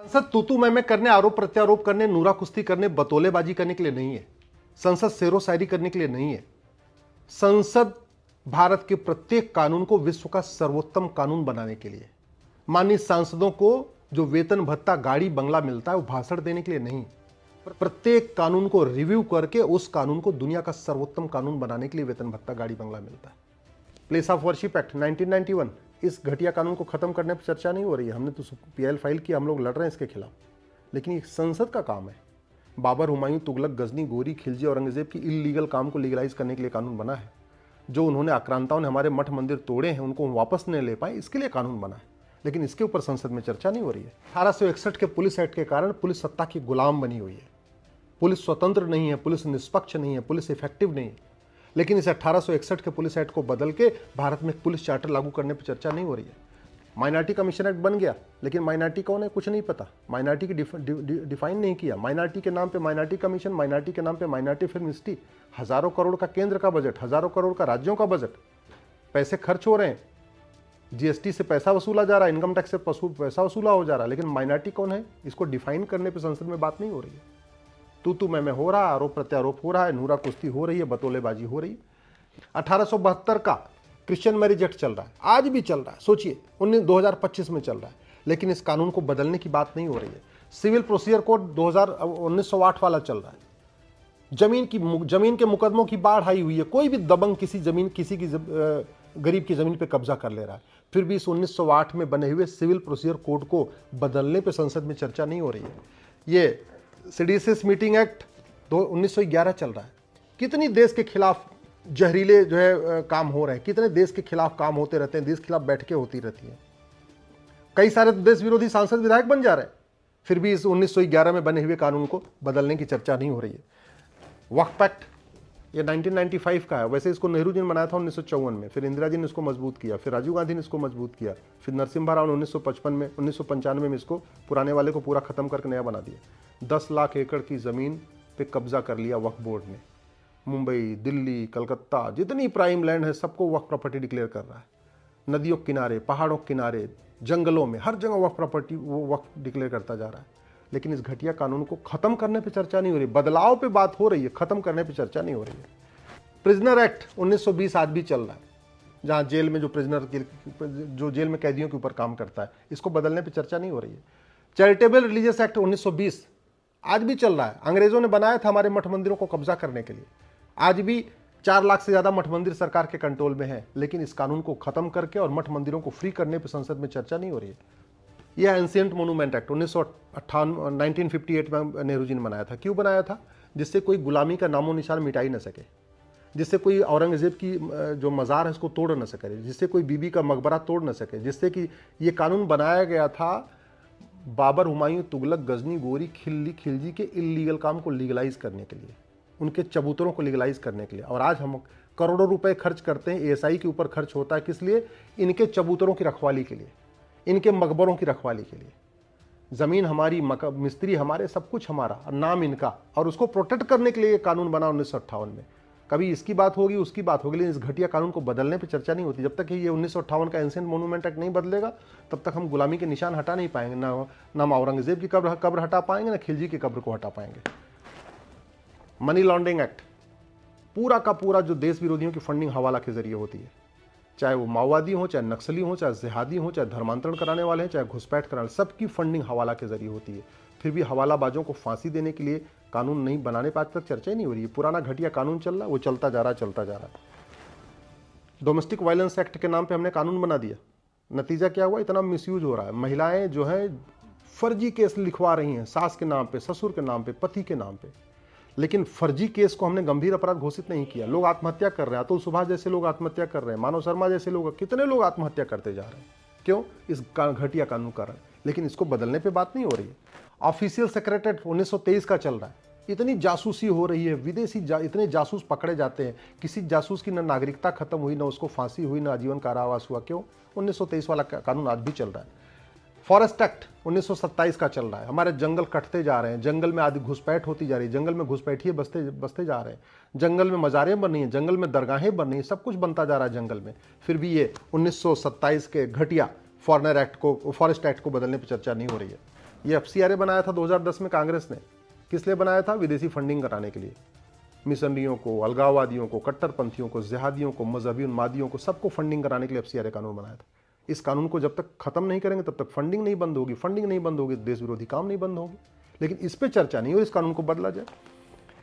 संसद तूतू मैं करने, आरोप प्रत्यारोप करने, नूरा कुश्ती करने, बतौलेबाजी करने के लिए नहीं है। संसद शेरो शायरी करने के लिए नहीं है। संसद भारत के प्रत्येक कानून को विश्व का सर्वोत्तम कानून बनाने के लिए। माननीय सांसदों को जो वेतन भत्ता, गाड़ी, बंगला मिलता है वो भाषण देने के लिए नहीं, प्रत्येक कानून को रिव्यू करके उस कानून को दुनिया का सर्वोत्तम कानून बनाने के लिए वेतन भत्ता, गाड़ी, बंगला मिलता है। प्लेस ऑफ वर्शिप एक्ट 1991, इस घटिया कानून को खत्म करने पर चर्चा नहीं हो रही है। हमने तो पीएल फाइल किया, हम लोग लड़ रहे हैं इसके खिलाफ, लेकिन ये संसद का काम है। बाबर, हुमायूं, तुगलक, गजनी, गोरी, खिलजी, औरंगजेब की इलीगल काम को लीगलाइज करने के लिए कानून बना है। जो उन्होंने आक्रांताओं ने हमारे मठ मंदिर तोड़े हैं उनको वापस नहीं ले पाए, इसके लिए कानून बना है, लेकिन इसके ऊपर संसद में चर्चा नहीं हो रही है। 1861 के पुलिस एक्ट के कारण पुलिस सत्ता की गुलाम बनी हुई है। पुलिस स्वतंत्र नहीं है, पुलिस निष्पक्ष नहीं है, पुलिस इफेक्टिव नहीं है। लेकिन इस 1861 के पुलिस एक्ट को बदल के भारत में पुलिस चार्टर लागू करने पर चर्चा नहीं हो रही है। माइनॉरिटी कमीशन एक्ट बन गया, लेकिन माइनॉरिटी कौन है कुछ नहीं पता, माइनॉरिटी की डिफाइन नहीं किया। माइनॉरिटी के नाम पे माइनॉरिटी कमीशन, माइनॉरिटी के नाम पे माइनॉरिटी फिल्म इंस्टीट्यूट, हजारों करोड़ का केंद्र का बजट, हजारों करोड़ का राज्यों का बजट, पैसे खर्च हो रहे हैं, जीएसटी से पैसा वसूला जा रहा है, इनकम टैक्स से पैसा वसूला हो जा रहा है, लेकिन माइनॉरिटी कौन है इसको डिफाइन करने पर संसद में बात नहीं हो रही है। तू मैं हो रहा है, आरोप प्रत्यारोप हो रहा है, नूरा कुश्ती हो रही है, बतौलेबाजी हो रही है। 1872 का क्रिश्चियन मैरिज एक्ट चल रहा है, आज भी चल रहा है, सोचिए 2025 में चल रहा है, लेकिन इस कानून को बदलने की बात नहीं हो रही है। सिविल प्रोसीजर कोड 1908 वाला चल रहा है। जमीन के मुकदमों की बाढ़ आई हुई है, कोई भी दबंग किसी की गरीब की जमीन पे कब्जा कर ले रहा है, फिर भी इस 1908 में बने हुए सिविल प्रोसीजर कोड को बदलने पे संसद में चर्चा नहीं हो रही है। ये सेडिशियस मीटिंग एक्ट 1911 चल रहा है। कितनी देश के खिलाफ जहरीले जो है काम हो रहे हैं, कितने देश के खिलाफ काम होते रहते हैं, देश के खिलाफ बैठकें होती रहती हैं, कई सारे देश विरोधी सांसद विधायक बन जा रहे हैं, फिर भी इस 1911 में बने हुए कानून को बदलने की चर्चा नहीं हो रही है। वक्फ एक्ट ये 1995 का है, वैसे इसको नेहरू जी ने बनाया था 1954 में, फिर इंदिरा जी ने इसको मजबूत किया, फिर राजीव गांधी ने इसको मजबूत किया, फिर नरसिम्हा राव ने 1995 में इसको पुराने वाले को पूरा खत्म करके नया बना दिया। 10 लाख एकड़ की जमीन पे कब्जा कर लिया वक्फ बोर्ड ने। मुंबई, दिल्ली, कलकत्ता, जितनी प्राइम लैंड है सबको वक्फ प्रॉपर्टी डिक्लेयर कर रहा है। नदियों के किनारे, पहाड़ों के किनारे, जंगलों में, हर जगह वक्फ प्रॉपर्टी वो वक्फ डिक्लेयर करता जा रहा है। लेकिन इस घटिया कानून को खत्म करने पे चर्चा नहीं हो रही, बदलाव पे बात हो रही है, खत्म करने पे चर्चा नहीं हो रही है। प्रिजनर एक्ट 1920 आज भी चल रहा है, जहां जेल में जो जेल में कैदियों के ऊपर काम करता है, इसको बदलने पे चर्चा नहीं हो रही है। चैरिटेबल रिलीजियस एक्ट 1920 आज भी चल रहा है, अंग्रेजों ने बनाया था हमारे मठ मंदिरों को कब्जा करने के लिए। आज भी 4 लाख से ज्यादा मठ मंदिर सरकार के कंट्रोल में है, लेकिन इस कानून को खत्म करके और मठ मंदिरों को फ्री करने पर संसद में चर्चा नहीं हो रही है। यह एंशिएंट मोनूमेंट एक्ट 1958 में नेहरू जी ने बनाया था। क्यों बनाया था? जिससे कोई गुलामी का नामो निशान मिटा ही न सके, जिससे कोई औरंगजेब की जो मज़ार है उसको तोड़ न सके, जिससे कोई बीबी का मकबरा तोड़ न सके, जिससे कि ये कानून बनाया गया था बाबर, हुमायूं, तुगलक, गजनी, गोरी, खिलजी के इलीगल काम को लीगलाइज करने के लिए, उनके चबूतरों को लीगलाइज करने के लिए। और आज हम करोड़ों रुपए खर्च करते हैं, एएसआई के ऊपर खर्च होता है, किस लिए? इनके चबूतरों की रखवाली के लिए, इनके मकबरों की रखवाली के लिए। जमीन हमारी, मिस्त्री हमारे, सब कुछ हमारा, नाम इनका, और उसको प्रोटेक्ट करने के लिए कानून बना 1958 में। कभी इसकी बात होगी, उसकी बात होगी, लेकिन इस घटिया कानून को बदलने पे चर्चा नहीं होती। जब तक ये 1958 का एंशिएंट मोनूमेंट एक्ट नहीं बदलेगा, तब तक हम गुलामी के निशान हटा नहीं पाएंगे, ना हम औरंगजेब की कब्र हटा पाएंगे, ना खिलजी की कब्र को हटा पाएंगे। मनी लॉन्ड्रिंग एक्ट, पूरा का पूरा जो देश विरोधियों की फंडिंग हवाला के जरिए होती है, चाहे वो माओवादी हो, चाहे नक्सली हो, चाहे जिहादी हो, चाहे धर्मांतरण कराने वाले हैं, चाहे घुसपैठ कराने, सबकी फंडिंग हवाला के जरिए होती है। फिर भी हवालाबाजों को फांसी देने के लिए कानून नहीं बनाने पर आज तक चर्चा ही नहीं हो रही है। पुराना घटिया कानून चल रहा है, वो चलता जा रहा है। डोमेस्टिक वायलेंस एक्ट के नाम पे हमने कानून बना दिया, नतीजा क्या हुआ? इतना मिसयूज हो रहा है। महिलाएं जो है फर्जी केस लिखवा रही हैं, सास के नाम पे, ससुर के नाम पे, पति के नाम पे, लेकिन फर्जी केस को हमने गंभीर अपराध घोषित नहीं किया। लोग आत्महत्या कर रहे हैं, अतुल सुभाष जैसे लोग आत्महत्या कर रहे हैं, मानव शर्मा जैसे लोग, कितने लोग आत्महत्या करते जा रहे हैं। क्यों? इस घटिया कानून कारण। लेकिन इसको बदलने पे बात नहीं हो रही है। ऑफिशियल सेक्रेटरीट 1923 का चल रहा है, इतनी जासूसी हो रही है, इतने जासूस पकड़े जाते हैं, किसी जासूस की न नागरिकता खत्म हुई, न उसको फांसी हुई, न आजीवन कारावास हुआ। क्यों? 1923 वाला कानून आज भी चल रहा है। फॉरेस्ट एक्ट 1927 का चल रहा है, हमारे जंगल कटते जा रहे हैं, जंगल में आदि घुसपैठ होती जा रही है, जंगल में घुसपैठिए बसते जा रहे हैं, जंगल में मज़ारें बन रही हैं, जंगल में दरगाहें बन रही हैं, सब कुछ बनता जा रहा है जंगल में। फिर भी ये 1927 के घटिया फॉरेस्ट एक्ट को बदलने पर चर्चा नहीं हो रही है। ये FCRA बनाया था 2010 में कांग्रेस ने। किस लिए बनाया था? विदेशी फंडिंग कराने के लिए। मिशनरियों को, अलगाववादियों को, कट्टरपंथियों को, जिहादियों को, मजहबी उन्मादियों को, सबको फंडिंग कराने के लिए FCRA कानून बनाया था। इस कानून को जब तक खत्म नहीं करेंगे तब तक फंडिंग नहीं बंद होगी, फंडिंग नहीं बंद होगी, देश विरोधी काम नहीं बंद होगी। लेकिन इस पर चर्चा नहीं हो, इस कानून को बदला जाए।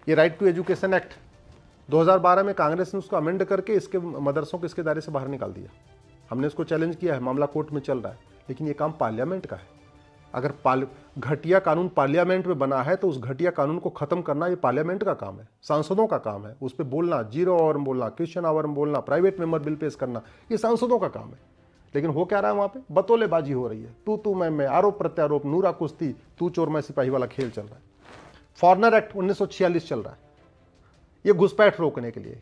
ये राइट टू एजुकेशन एक्ट 2012 में कांग्रेस ने उसको अमेंड करके इसके मदरसों को इसके दायरे से बाहर निकाल दिया। हमने इसको चैलेंज किया है, मामला कोर्ट में चल रहा है, लेकिन ये काम पार्लियामेंट का है। अगर घटिया कानून पार्लियामेंट में बना है तो उस घटिया कानून को खत्म करना ये पार्लियामेंट का काम है, सांसदों का काम है। उस पर बोलना, 0 आवर में बोलना, क्वेश्चन आवर में बोलना, प्राइवेट मेंबर बिल पेश करना, ये सांसदों का काम है। लेकिन हो क्या रहा है वहां पे? बतौलेबाजी हो रही है, तू मैं, आरोप प्रत्यारोप, नूरा कुश्ती, तू चोर मैं सिपाही वाला खेल चल रहा है। फॉरेनर एक्ट 1946 चल रहा है, ये घुसपैठ रोकने के लिए।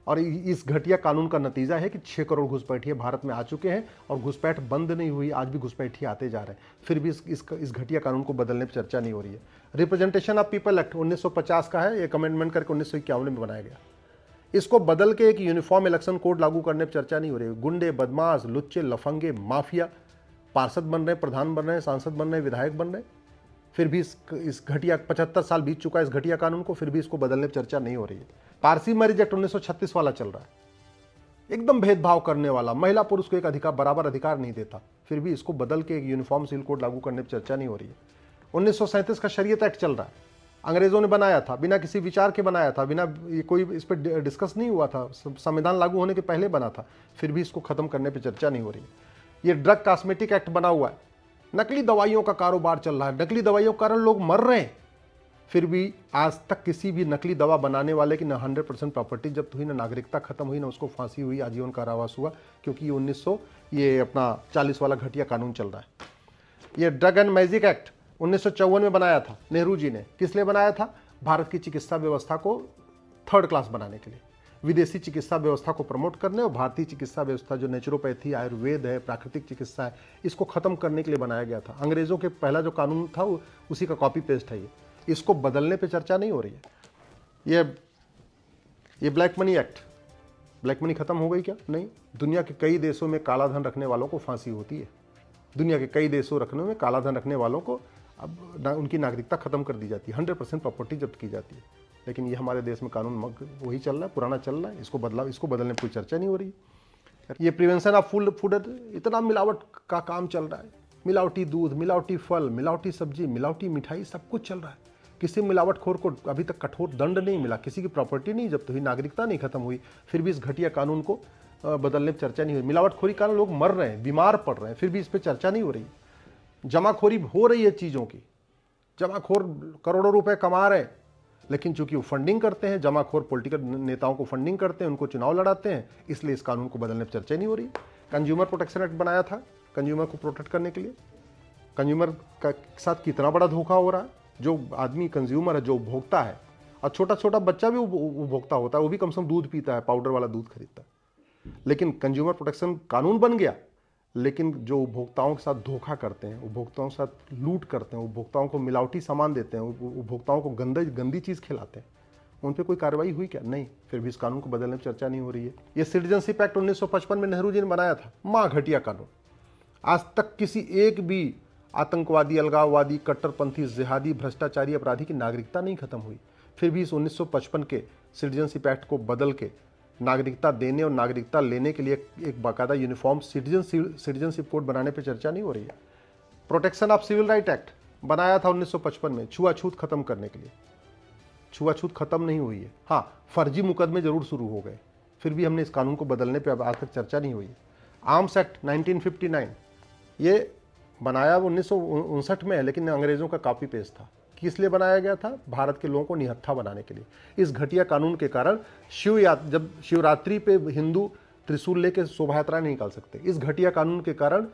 और इस घटिया कानून का नतीजा है कि 6 करोड़ घुसपैठिए भारत में आ चुके हैं और घुसपैठ बंद नहीं हुई, आज भी घुसपैठिए आते जा रहे हैं। फिर भी इस घटिया कानून को बदलने पर चर्चा नहीं हो रही है। रिप्रेजेंटेशन ऑफ पीपल एक्ट 1950 का है, एक अमेंडमेंट करके 1951 में बनाया गया। इसको बदल के एक यूनिफॉर्म इलेक्शन कोड लागू करने पर चर्चा नहीं हो रही है। गुंडे, बदमाश, लुच्चे, लफंगे, माफिया पार्षद बन रहे हैं, प्रधान बन रहे हैं, सांसद बन रहे हैं, विधायक बन रहे हैं। फिर भी इस घटिया 75 साल बीत चुका है इस घटिया कानून को, फिर भी इसको बदलने पर चर्चा नहीं हो रही है। पारसी मैरिज एक्ट 1936 वाला चल रहा है, एकदम भेदभाव करने वाला, महिला पुरुष को एक अधिकार, बराबर अधिकार नहीं देता। फिर भी इसको बदल के एक यूनिफॉर्म सिविल कोड लागू करने पर चर्चा नहीं हो रही है। 1937 का शरीयत एक्ट चल रहा है, अंग्रेजों ने बनाया था, बिना किसी विचार के बनाया था, बिना कोई इस पर डिस्कस नहीं हुआ था, संविधान लागू होने के पहले बना था। फिर भी इसको खत्म करने पर चर्चा नहीं हो रही है। ये ड्रग कॉस्मेटिक एक्ट बना हुआ है, नकली दवाइयों का कारोबार चल रहा है, नकली दवाइयों के कारण लोग मर रहे हैं। फिर भी आज तक किसी भी नकली दवा बनाने वाले की ना 100% प्रॉपर्टी जब्त हुई, ना नागरिकता खत्म हुई, ना उसको फांसी हुई, आजीवन कारावास हुआ, क्योंकि ये 1940 वाला घटिया कानून चल रहा है। ये ड्रग एंड मैजिक एक्ट 1954 में बनाया था नेहरू जी ने। किस लिए बनाया था? भारत की चिकित्सा व्यवस्था को 3rd क्लास बनाने के लिए, विदेशी चिकित्सा व्यवस्था को प्रमोट करने और भारतीय चिकित्सा व्यवस्था जो नेचुरोपैथी, आयुर्वेद है, प्राकृतिक चिकित्सा है, इसको खत्म करने के लिए बनाया गया था। अंग्रेजों के पहला जो कानून था उसी का कॉपी पेस्ट है ये। इसको बदलने पे चर्चा नहीं हो रही है। ये black money act, black money खत्म हो गई क्या? नहीं। दुनिया के कई देशों में काला धन रखने वालों को फांसी होती है। दुनिया के कई देशों रखने में काला धन रखने वालों को अब उनकी नागरिकता खत्म कर दी जाती है, 100% प्रॉपर्टी जब्त की जाती है। लेकिन ये हमारे देश में कानून वही चल रहा है, पुराना चल रहा है। इसको बदलने पर कोई चर्चा नहीं हो रही। ये प्रिवेंशन ऑफ फूड, इतना मिलावट का काम चल रहा है। मिलावटी दूध, मिलावटी फल, मिलावटी सब्जी, मिलावटी मिठाई, सब कुछ चल रहा है। किसी मिलावटखोर को अभी तक कठोर दंड नहीं मिला, किसी की प्रॉपर्टी नहीं जब्त हुई, नागरिकता नहीं खत्म हुई। फिर भी इस घटिया कानून को बदलने पर चर्चा नहीं हुई। मिलावटखोरी कारण लोग मर रहे हैं, बीमार पड़ रहे हैं, फिर भी इस पर चर्चा नहीं हो रही। जमाखोरी हो रही है चीज़ों की, जमाखोर करोड़ों रुपए कमा रहे हैं, लेकिन चूंकि वो फंडिंग करते हैं, जमाखोर पॉलिटिकल नेताओं को फंडिंग करते हैं, उनको चुनाव लड़ाते हैं, इसलिए इस कानून को बदलने पर चर्चा नहीं हो रही। कंज्यूमर प्रोटेक्शन एक्ट बनाया था कंज्यूमर को प्रोटेक्ट करने के लिए। कंज्यूमर के साथ कितना बड़ा धोखा हो रहा है। जो आदमी कंज्यूमर है, जो उपभोक्ता है, और छोटा छोटा बच्चा भी उपभोक्ता होता है, वो भी कम से कम दूध पीता है, पाउडर वाला दूध खरीदता है। लेकिन कंज्यूमर प्रोटेक्शन कानून बन गया, लेकिन जो उपभोक्ताओं के साथ धोखा करते हैं, उपभोक्ताओं के साथ लूट करते हैं, उपभोक्ताओं को मिलावटी सामान देते हैं, उपभोक्ताओं को गंदी चीज़ खिलाते हैं, उन पर कोई कार्रवाई हुई क्या? नहीं। फिर भी इस कानून को बदलने पर चर्चा नहीं हो रही है। ये सिटीजनशिप एक्ट 1955 में नेहरू जी ने बनाया था, माँ घटिया कानून। आज तक किसी एक भी आतंकवादी, अलगाववादी, कट्टरपंथी, जिहादी, भ्रष्टाचारी, अपराधी की नागरिकता नहीं खत्म हुई। फिर भी इस 1955 के सिटीजनशिप एक्ट को बदल के नागरिकता देने और नागरिकता लेने के लिए एक बाकायदा यूनिफॉर्म सिटीजनशिप कोड बनाने पर चर्चा नहीं हो रही है। Protection of civil right act बनाया था 1955 में, छुआछूत खत्म करने के लिए। छुआछूत खत्म नहीं हुई है। हाँ, फर्जी मुकदमे जरूर शुरू हो गए, फिर भी हमने इस कानून को बदलने पर आज तक चर्चा नहीं हुई है। आर्म्स एक्ट 1959, ये बनाया 1959 में है, लेकिन अंग्रेजों का कॉपी पेस्ट था। किस लिए बनाया गया था? भारत के लोगों को निहत्था बनाने के लिए। इस घटिया कानून के कारण जब शिवरात्रि पे हिंदू त्रिशूल लेके शोभा यात्रा नहीं निकाल सकते। इस घटिया कानून के कारण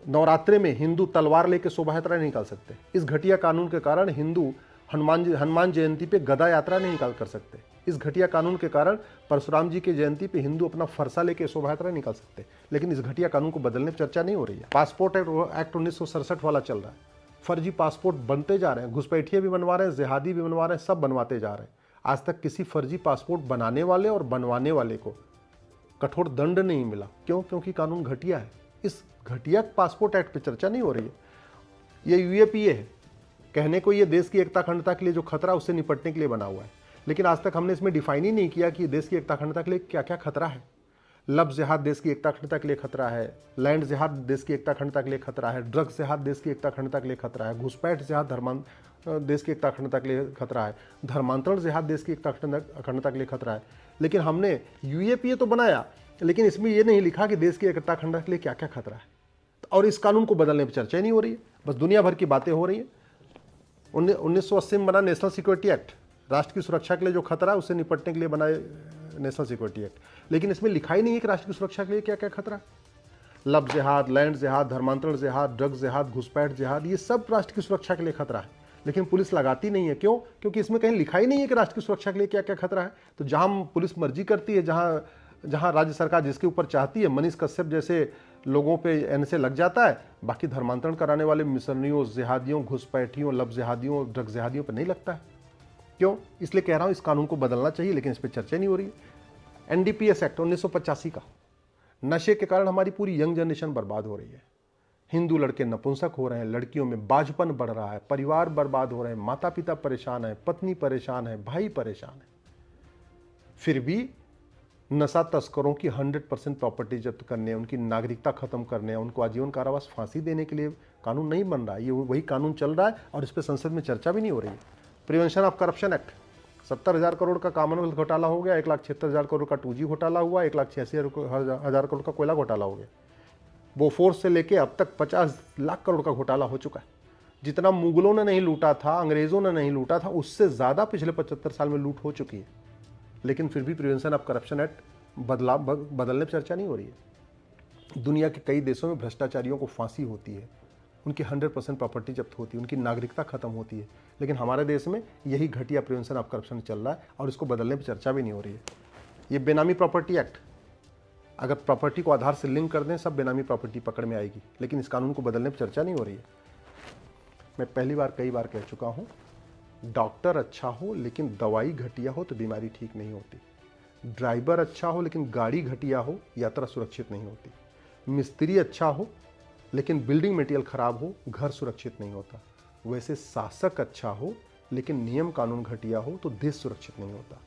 नवरात्रि में हिंदू तलवार लेके शोभा यात्रा नहीं निकाल सकते। इस घटिया कानून के कारण हिंदू हनुमान जयंती पे गदा यात्रा नहीं निकाल कर सकते। इस घटिया कानून के कारण परशुराम जी की जयंती पे हिंदू अपना फरसा लेके शोभा यात्रा निकाल सकते। लेकिन इस घटिया कानून को बदलने पर चर्चा नहीं हो रही है। पासपोर्ट एक्ट 1967 वाला चल रहा है। फर्जी पासपोर्ट बनते जा रहे हैं, घुसपैठिए भी बनवा रहे हैं, जिहादी भी बनवा रहे हैं, सब बनवाते जा रहे हैं। आज तक किसी फर्जी पासपोर्ट बनाने वाले और बनवाने वाले को कठोर दंड नहीं मिला। क्यों? क्योंकि कानून घटिया है। इस घटिया पासपोर्ट एक्ट पे चर्चा नहीं हो रही है। ये यूएपीए है, कहने को ये देश की एकता अखंडता के लिए जो खतरा उससे निपटने के लिए बना हुआ है, लेकिन आज तक हमने इसमें डिफाइन ही नहीं किया कि देश की एकता अखंडता के लिए क्या क्या खतरा है। लव जिहाद देश की एकता अखंडता के लिए खतरा है, लैंड जिहाद देश की एकता अखंडता के लिए खतरा है, ड्रग्स जिहाद देश की एकता अखंडता के लिए खतरा है, घुसपैठ जिहाद देश की एकता अखंडता के लिए खतरा है, धर्मांतरण जिहाद देश की एकता अखंडता के लिए खतरा है। लेकिन हमने यूएपीए तो बनाया, लेकिन इसमें यह नहीं लिखा कि देश की एकता अखंडता के लिए क्या क्या खतरा है। और इस कानून को बदलने पर चर्चा नहीं हो रही है, बस दुनिया भर की बातें हो रही हैं। 1980 में बना नेशनल सिक्योरिटी एक्ट, राष्ट्र की सुरक्षा के लिए जो खतरा है उससे निपटने के लिए बना नेशनल सिक्योरिटी एक्ट, लेकिन इसमें लिखा ही नहीं है कि राष्ट्र की सुरक्षा के लिए क्या क्या खतरा। लव जिहाद, लैंड जिहाद, धर्मांतरण जिहाद, ड्रग्स जिहाद, घुसपैठ जिहाद, ये सब राष्ट्र की सुरक्षा के लिए खतरा है, लेकिन पुलिस लगाती नहीं है। क्यों? क्योंकि इसमें कहीं लिखा ही नहीं है कि राष्ट्र की सुरक्षा के लिए क्या क्या खतरा है। तो जहां पुलिस मर्जी करती है, जहां राज्य सरकार जिसके ऊपर चाहती है, मनीष कश्यप जैसे लोगों पे एनएसए लग जाता है, बाकी धर्मांतरण कराने वाले मिशनरियों, जिहादियों, घुसपैठियों, लव जिहादियों, ड्रग्स जिहादियों पर नहीं लगता है। क्यों? इसलिए कह रहा हूं इस कानून को बदलना चाहिए, लेकिन इस पर चर्चा नहीं हो रही है। एनडीपीएस एक्ट 1985 का, नशे के कारण हमारी पूरी यंग जनरेशन बर्बाद हो रही है। हिंदू लड़के नपुंसक हो रहे हैं, लड़कियों में बाझपन बढ़ रहा है, परिवार बर्बाद हो रहे हैं, माता पिता परेशान है, पत्नी परेशान है, भाई परेशान है। फिर भी नशा तस्करों की 100% प्रॉपर्टी जब्त करने, उनकी नागरिकता खत्म करने, उनको आजीवन कारावास फांसी देने के लिए कानून नहीं बन रहा है। ये वही कानून चल रहा है और इस पर संसद में चर्चा भी नहीं हो रही है। Prevention of corruption act, 70,000 crore का कॉमनवेल्थ घोटाला हो गया, 1,76,000 करोड़ का 2G घोटाला हुआ, 1,86,000 करोड़ का कोयला घोटाला हो गया। बोफोर्स से लेके अब तक 50 लाख करोड़ का घोटाला हो चुका है। जितना मुगलों ने नहीं लूटा था, अंग्रेजों ने नहीं लूटा था, उससे ज्यादा पिछले 75 साल में लूट हो चुकी है। लेकिन फिर भी प्रिवेंशन ऑफ करप्शन एक्ट बदलने पर चर्चा नहीं हो रही है। दुनिया के कई देशों में भ्रष्टाचारियों को फांसी होती है, उनकी 100% प्रॉपर्टी जब्त होती है, उनकी नागरिकता खत्म होती है, लेकिन हमारे देश में यही घटिया प्रिवेंशन ऑफ करप्शन चल रहा है और इसको बदलने पर चर्चा भी नहीं हो रही है। ये बेनामी प्रॉपर्टी एक्ट, अगर प्रॉपर्टी को आधार से लिंक कर दें, सब बेनामी प्रॉपर्टी पकड़ में आएगी, लेकिन इस कानून को बदलने पर चर्चा नहीं हो रही है। मैं पहली बार कई बार कह चुका हूँ, डॉक्टर अच्छा हो लेकिन दवाई घटिया हो तो बीमारी ठीक नहीं होती। ड्राइवर अच्छा हो लेकिन गाड़ी घटिया हो, यात्रा सुरक्षित नहीं होती। मिस्त्री अच्छा हो लेकिन बिल्डिंग मटेरियल खराब हो, घर सुरक्षित नहीं होता। वैसे शासक अच्छा हो लेकिन नियम कानून घटिया हो तो देश सुरक्षित नहीं होता।